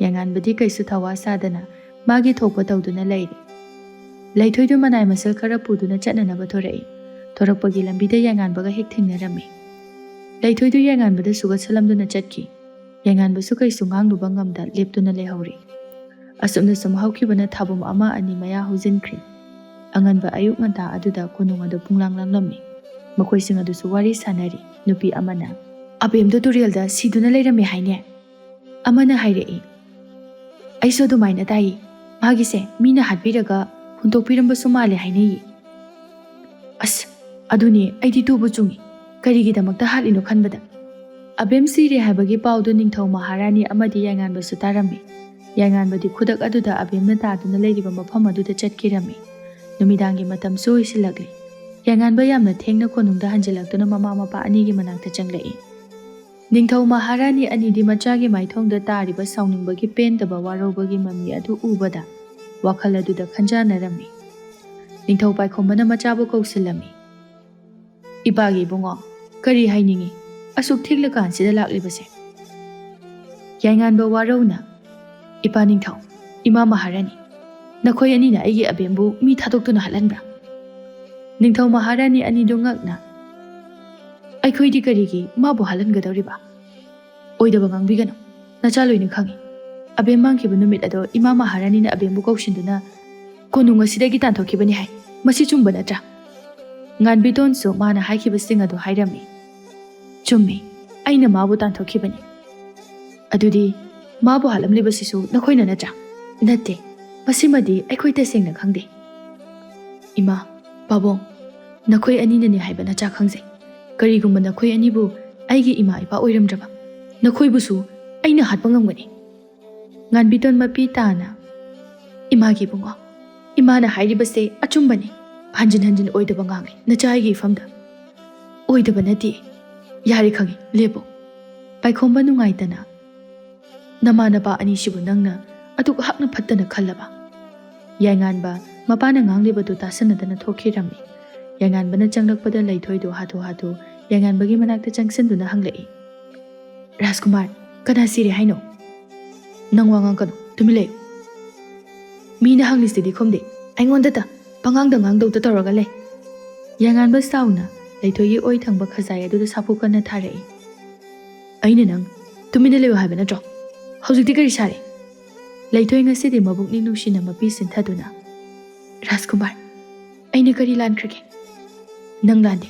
Yanganbadi kaisu thawa sadana magi thokpa tawduna leire. Laithoidu manai masal khara puduna chatnanaba thorai. Thorakpagi lambida yanganbaga hek thengnarami. Laithoidu yanganbada sugat salamduna chatki. Yanganbasu kaisu ngangluba ngamda leptuna lehauri. Asumna sum haukibana thabum ama ani maya haujinkri. Anganba ayuk ngata aduda konungada punglang langlammi. Makoising adusu wari sanari nupi amana. Abemdo turilda siduna leirami haine. Amana hairei. Aiso dumaina tai. Magise mina hatbiraga huntokpirambasu sumale hainei. As aduni aidi tubu chungi. Karigidamakta hatlino khanbada. Abem siri haibagi paudu ningthau maharani amadi yanganbasu tarami. Yanganbadi khudak aduda abemna taduna leiriba mafam aduda chatkirami. Numidangi matam soisilagli. Yanganba yamna thengna konungda hanjilaktuna mama mapa anigi manakta changlai. Ningthau maharani anidi machagi maithongda tariba sauningbagi pendaba warobagi mami adu ubada. Wakhal aduda khanjanarami. Ningthau paikhombana machabu kausilami. Ipagi bungo kari hainingi asuk thiklakansidda laklibase. Yanganba warona Ipa ningthau Ima Maharani Nakhoi anina aigi abembu mi thadoktuna halanbra. Ningthau Maharani anido ngakna Aikhoidi karigi mabu halangadoriba. Oidaba ngangbigano nachaloina khangi. Abem mangkhiba numit ado Ima Maharani na abembu kaushinduna konung asidagi tanthokibani hai. Masi chumba natra. Nganbiton so mana haikiba singado hairami. Chummi aina mabu tanthokibani. Adudi mabu halamlibasisu nakhoina natra. Natte masimadi aikhoi tasengna khangde. Ima babong nakhoi anina ni haiba nacha khangse. Karigumba nakhoi anibu aigi ima ipa oiramdraba. Nakhoi busu aina hatpa ngamgani. Nganbiton mapi tana imagi bungo imana hairibase achumbani. Hanjin oidaba ngangi nachai famda. Oidaba nati yari khangi lebo. Paikhomba nungaitana. Namanaba ani sibu nangna atuk hakna phattana khallaba. Yainganba mapana nganglibadu tasanadana thokhirami. Yainganbana changlakpada laithoidu hatu yainganbagi manakta changsanduna hanglai. Rajkumar kana sire haino. Nangwangang kanu tumile. Mina hanglisidi khomde aingondata pangangda ngangdauta tawraga lei. Yainganba sauna laithoigi oi thangba khazai aduda sapu kana tharai. Aina nang tumina lewa haiba natro. Haujikti kari sare. Laithoi ngasidi mabukning nungsina mapi sinthaduna. Rajkumar aina kari lankrage. Nang lande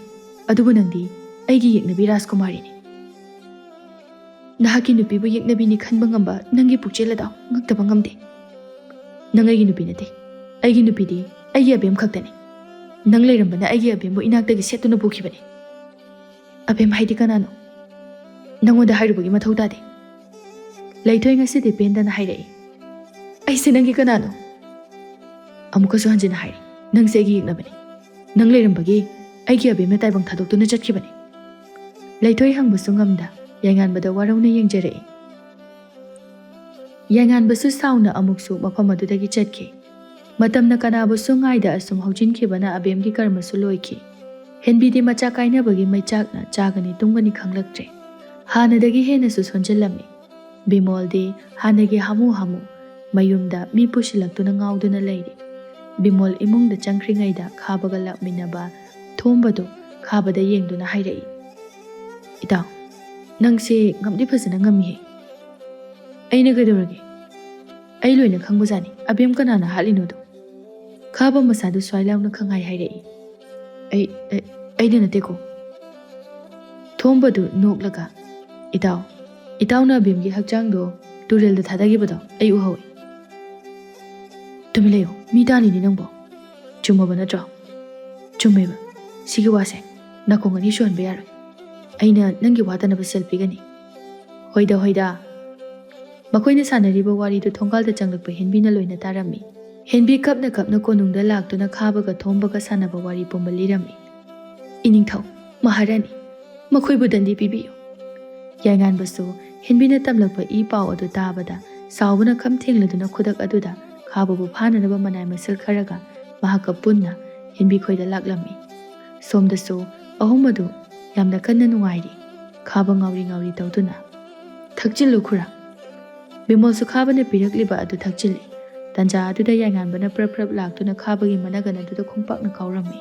adubu nangdi aigi Yeknabi Rajkumari ni. Nahaki nupibu Yeknabi ni khanba ngamba nangi pukchela daw ngaktaba ngamde. Nang aigi nupi nate. Aigi nupi di aigi abem khaktani. Nang leirambana aigi abembu inaktagi setuna pukhibani. Abem haidi kanano. Nangonda hairubagi mathau tade. Laithoi ngasidi pendana hairai. Aise nangi kanano. Amukasu hanjina hairi. Nang se aigi Yeknabani. Nang leirambagi aigi abemna taibang thadoktuna chatkibani. Laithoi hangbasu ngamda yainganbada warauna yengjarai. Yainganbasu sauna amuksu mafam adudagi chatki. Matamna kanabusu ngaida asum haujinkibana abemgi karmasu loiki. Henbidi macha kainabagi maichakna chagani tungani khanglaktre. Hanadagi henasu sonjalami. Bimoldi hanagi hamu mayumda mi pusilaktuna ngauduna leiri. Bimol imungda changkringayda khabaga lakminaba thombado khabada yengduna hairai. Itaw, nangse ngamdi phasana ngami he. Aina gadurage. Ai loina khangbajani abem kanana halino do. Khaba masadu swailawna khangai hairai. Ai dina teko. Thombado noklaga. Itaw na abemgi hakchangdo turel da thadagi bado ai uhawi. Tumilayo, mi tani ni nangbo. Chumaba natro. Chumeba. Sigi wase. Nakongani shuan bayaro. Aina nangi watanaba selfie gani. Hoida. Makoina sanariba wari do thonggal da changlakpa henbi na loina tarami. Henbi kapna konungda laktuna khabaga thombaga sanaba wari pumba lirami. Iningthau, maharani. Makoi budandi pibiyo. Yangan basu henbi na tamlakpa I pao adu tabada saubuna kam thengladuna khudak aduda khababu phananaba manai masal kharaga mahaka punna henbi khoida laklami. Somdasu ahumadu yamna kanna nungairi khaba ngauri tawduna. Thakjilu khura. Bimolsu khabana pirakliba adu thakjili. Tanja aduda yanganbana prap laktuna khabagi managana aduda khungpakna kaurami.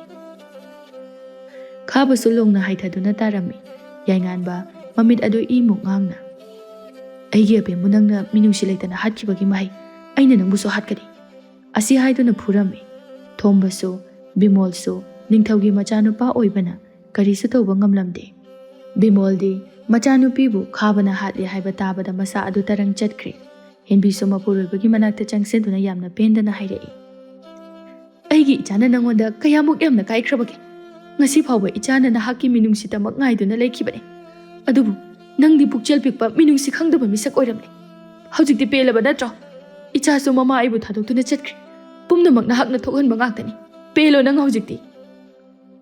Khabasu longna haithaduna tarami. Yanganba mamit adu imuk ngangna. Aigi abembu nangna minungsi leitana hatkibagi mahai aina nangbusu hatkadi. Asi haiduna phurami. Thombasu, Bimolsu, ningthaugi machanupa oibana karisu tawba ngamlamde. Bimoldi machanupibu khabana hatli haiba tabada masa adu tarang chatkre. Henbisu mapurulbagi manakta changsenduna yamna pendana hairai. Aigi ichana nangonda kayamuk yamna kaikhrabagi. Ngasi phawba ichana nahakki minungsidamak ngaiduna leikibani. Adubu nangdi pukchel pikpa minungsi khangdaba misak oiramni. Haujikti pelaba natro. Ichasu mama aibu thadoktuna chatkre. Pumnamak nahakna thokhanba ngaktani. Pelo nang haujikti.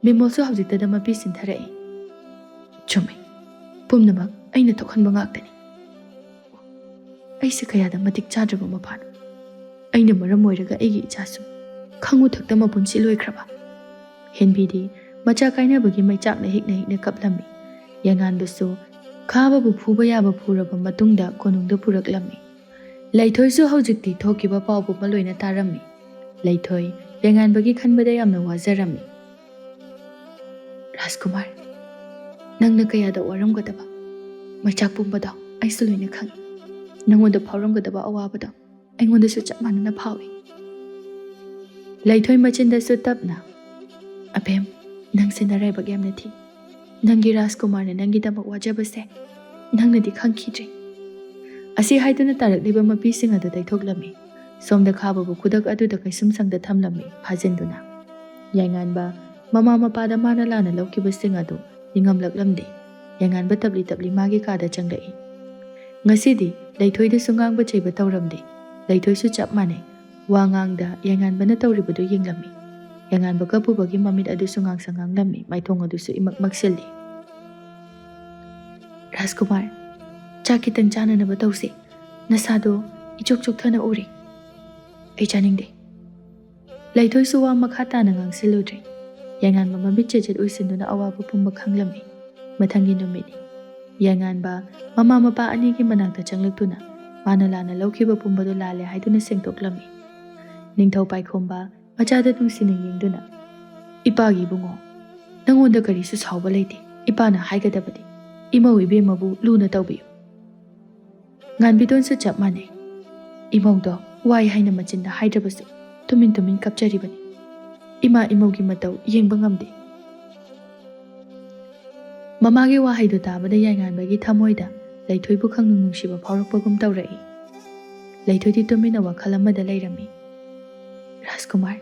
Bimolsu haujiktada mapi sintharai. Chumi. Pumnamak aina thokhanba ngaktani. Aise kayada matik chadraba mapano. Aina maram oiraga aigi ichasu khangu thakta mapunsi loikraba. Henbidi macha kainabagi maichakna hikna kaplami. Yangandusu khababu phuba yaba phuraba matungda konungda puraklami. Laithoisu haujikti thokiba pawbu maloina tarami. Laithoi yanganbagi khanbada yamna wazarami. Rajkumar, nangna kayada waramgadaba. Maichak pumbada aisu loina khangi. Nangonda phauramgadaba awabada aingondasu chap manana phawi. Laithoi machindasu tapna. Abem, nang sinaraiba yamna thi. Nangi Rajkumar na nangi damak wajabase. Nangna di khangkhidri. Asi haiduna tarakliba mapising adu daithoklami. Somda khababu khudak aduda kaisum sangda thamlami phajenduna. Yanganba mama mapada mana lana laukiba sing adu ningamlaklamdi. Yanganba tabli magi kada changlai. Ngasidi laithoida sungang chaiba tawramdi. Laithoisu chap mane wangangda yanganba na tawribadu yenglami. Yanganba kapubagi mamit adu sungang sangang lami maithong adusu imakmaksildi. Rajkumar, chakitang chana na batawsi. Nasado ichok thana uri. Ay chaningde. Laithoisu wa makhata na ngang siludri. Yanganba mamit chajat uisinduna awaba pumba khanglami. Mathangi numidi. Yanganba mama mapa anigi manakta changlaktuna. Manalana laukiba pumbado lale haiduna sengtoklami. Ningthau paikhomba machada tungsina yengduna. Ipagi bungo. Nangonda karisu sauba leite. Ipana haigadabadi. Imau ibemabu luna tawbiyo. Nganbidonsu chap mane. Imaudo wai haina machinda haidrabasu. Tumin kapcharibani. Ima imaugi matau yengba ngamde. Mamagi wahaido tabada yanganbagi thamoida laithoibu khangnung nungsiba phaurakpagum tawrai. Laithoidi tumina wakhal amada leirami. Rajkumar,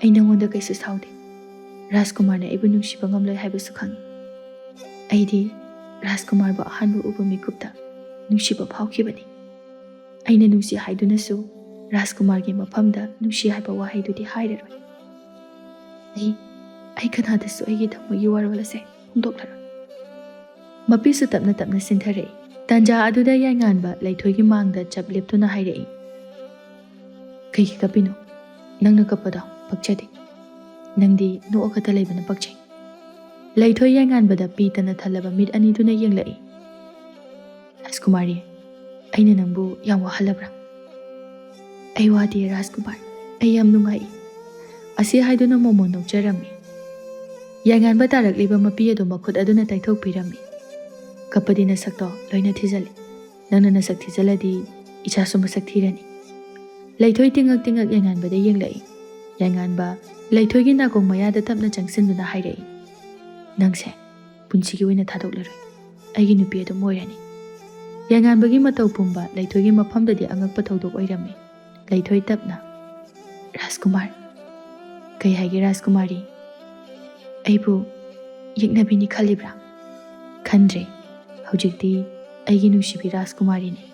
ai nangonda kaisu saude. Rajkumar na ibu nungsiba ngamloi haibasu khangi. Aidi Rajkumar ba ahanbu uba mikupta nungsiba phaukhibani. Aina nungsi haidunasu Rajkumar gi maphamda nungsi haiba wahaidudi hairaroi. Ai kanadasu aigi thamogi warwalase hongdoklaroi. Mapisu tapna sintharai. Tanja aduda yanganba laithoigi mangda chap leptuna hairai. Kaigi kapino. Nangna kapada pakchadi. Nangdi no okata laibana pakchai. Laithoi yanganbada pitana thalaba mit aniduna yenglai. Rajkumari, aina nangbu yang wahalabra. ꯑꯩ ꯋꯥꯗꯦ ꯔꯥꯖꯀꯨꯃꯥꯔ, ꯑꯩ ꯌꯥꯝ ꯅꯨꯡꯉꯥꯏ꯫ ꯑꯁꯤ ꯍꯥꯏꯗꯨꯅ ꯃꯣꯃꯣꯟ ꯅꯣꯛꯆꯔꯝꯃꯤ꯫ ꯌꯥꯏꯉꯥꯟꯕ ꯇꯥꯔꯛꯂꯤꯕ ꯃꯄꯤ ꯑꯗꯨ ꯃꯈꯨꯠ ꯑꯗꯨꯅ ꯇꯩꯊꯣꯛꯄꯤꯔꯝꯃꯤ꯫ ꯀꯞꯄꯗꯤ ꯅꯁꯛꯇꯣ ꯂꯣꯏꯅ ꯊꯤꯖꯜꯂꯤ꯫ ꯅꯪꯅ ꯅꯁꯛ ꯊꯤꯖꯜꯂꯗꯤ ꯏꯆꯥꯁꯨ ꯃꯁꯛ ꯊꯤꯔꯅꯤ꯫ ꯂꯩꯊꯣꯏ ꯇꯤꯡꯉꯛ ꯇꯤꯡꯉꯛ ꯌꯥꯏꯉꯥꯟꯕꯗ ꯌꯦꯡꯂꯛꯏ꯫ ꯌꯥꯏꯉꯥꯟꯕ ꯂꯩꯊꯣꯏꯒꯤ ꯅꯥꯀꯣꯡ ꯃꯌꯥꯗ ꯇꯞꯅ ꯆꯪꯁꯤꯟꯗꯨꯅ ꯍꯥꯏꯔꯛꯏ, ꯅꯪꯁꯦ ꯄꯨꯟꯁꯤꯒꯤ ꯑꯣꯏꯅ ꯊꯥꯗꯣꯛꯂꯔꯣꯏ, ꯑꯩꯒꯤ ꯅꯨꯄꯤ ꯑꯗꯨꯝ ꯑꯣꯏꯔꯅꯤ꯫ ꯌꯥꯏꯉꯥꯟꯕꯒꯤ ꯃꯇꯧ ꯄꯨꯝꯕ ꯂꯩꯊꯣꯏꯒꯤ ꯃꯐꯝꯗꯗꯤ ꯑꯉꯛꯄ ꯊꯧꯗꯣꯛ ꯑꯣꯏꯔꯝꯃꯤ꯫ ꯂꯩꯊꯣꯏ ꯇꯞꯅ, ꯔꯥꯖꯀꯨꯃꯥꯔ, ꯀꯩ ꯍꯥꯏꯒꯦ ꯔꯥꯖꯀꯨꯃꯥꯔꯤ? ꯑꯩꯕꯨ ꯌꯦꯛꯅꯕꯤꯅꯤ ꯈꯜꯂꯤꯕ꯭ꯔꯥ? ꯈꯟꯗ꯭ꯔꯦ, ꯍꯧꯖꯤꯛꯇꯤ ꯑꯩꯒꯤ ꯅꯨꯡꯁꯤꯕꯤ ꯔꯥꯖꯀꯨꯃꯥꯔꯤꯅꯤ꯫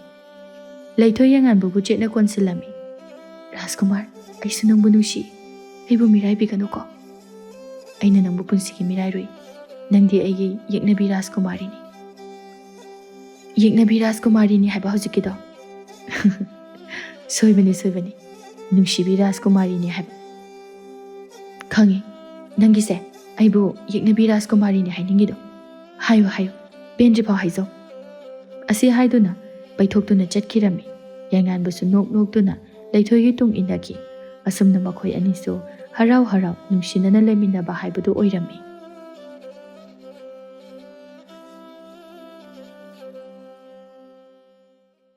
ꯂꯩꯊꯣꯏ ꯌꯥꯏꯉꯥꯟꯕꯕꯨ ꯆꯦꯠꯅ ꯀꯣꯟꯁꯤꯜꯂꯝꯃꯤ꯫ ꯔꯥꯖꯀꯨꯃꯥꯔ, ꯑꯩꯁꯨ ꯅꯪꯕꯨ ꯅꯨꯡꯁꯤ, ꯑꯩꯕꯨ ꯃꯤꯔꯥꯏꯕꯤꯒꯅꯨꯀꯣ꯫ ꯑꯩꯅ ꯅꯪꯕꯨ ꯄꯨꯟꯁꯤꯒꯤ ꯃꯤꯔꯥꯏꯔꯣꯏ, ꯅꯪꯗꯤ ꯑꯩꯒꯤ ꯌꯦꯛꯅꯕꯤ ꯔꯥꯖꯀꯨꯃꯥꯔꯤꯅꯤ꯫ ꯌꯦꯛꯅꯕꯤ ꯔꯥꯖꯀꯨꯃꯥꯔꯤꯅꯤ ꯍꯥꯏꯕ ꯍꯧꯖꯤꯛꯀꯤꯗꯣ? ꯁꯣꯏꯕꯅꯤ ꯁꯣꯏꯕꯅꯤ, ꯅꯨꯡꯁꯤꯕꯤ ꯔꯥꯖꯀꯨꯃꯥꯔꯤꯅꯤ ꯍꯥꯏꯕ꯫ ꯈꯪꯉꯤ, ꯅꯪꯒꯤꯁꯦ ꯑꯩꯕꯨ ꯌꯦꯛꯅꯕꯤ ꯔꯥꯖꯀꯨꯃꯥꯔꯤꯅꯤ ꯍꯥꯏꯅꯤꯡꯉꯤꯗꯣ꯫ ꯍꯥꯏꯌꯨ ꯍꯥꯏꯌꯨ, ꯄꯦꯟꯗ꯭ꯔꯤꯐꯥꯎ ꯍꯥꯏꯖꯧ꯫ ꯑꯁꯤ ꯍꯥꯏꯗꯨꯅ ꯄꯩꯊꯣꯛꯇꯨꯅ ꯆꯠꯈꯤꯔꯝꯃꯤ꯫ ꯌꯥꯏꯉꯥꯟꯕꯁꯨ ꯅꯣꯛ ꯅꯣꯛꯇꯨꯅ ꯂꯩꯊꯣꯏꯒꯤ ꯇꯨꯡ ꯏꯟꯅꯈꯤ꯫ ꯑꯁꯨꯝꯅ ꯃꯈꯣꯏ ꯑꯅꯤꯁꯨ ꯍꯔꯥꯎ ꯍꯔꯥꯎ ꯅꯨꯡꯁꯤꯅꯅ ꯂꯩꯃꯤꯟꯅꯕ ꯍꯥꯏꯕꯗꯨ ꯑꯣꯏꯔꯝꯃꯤ꯫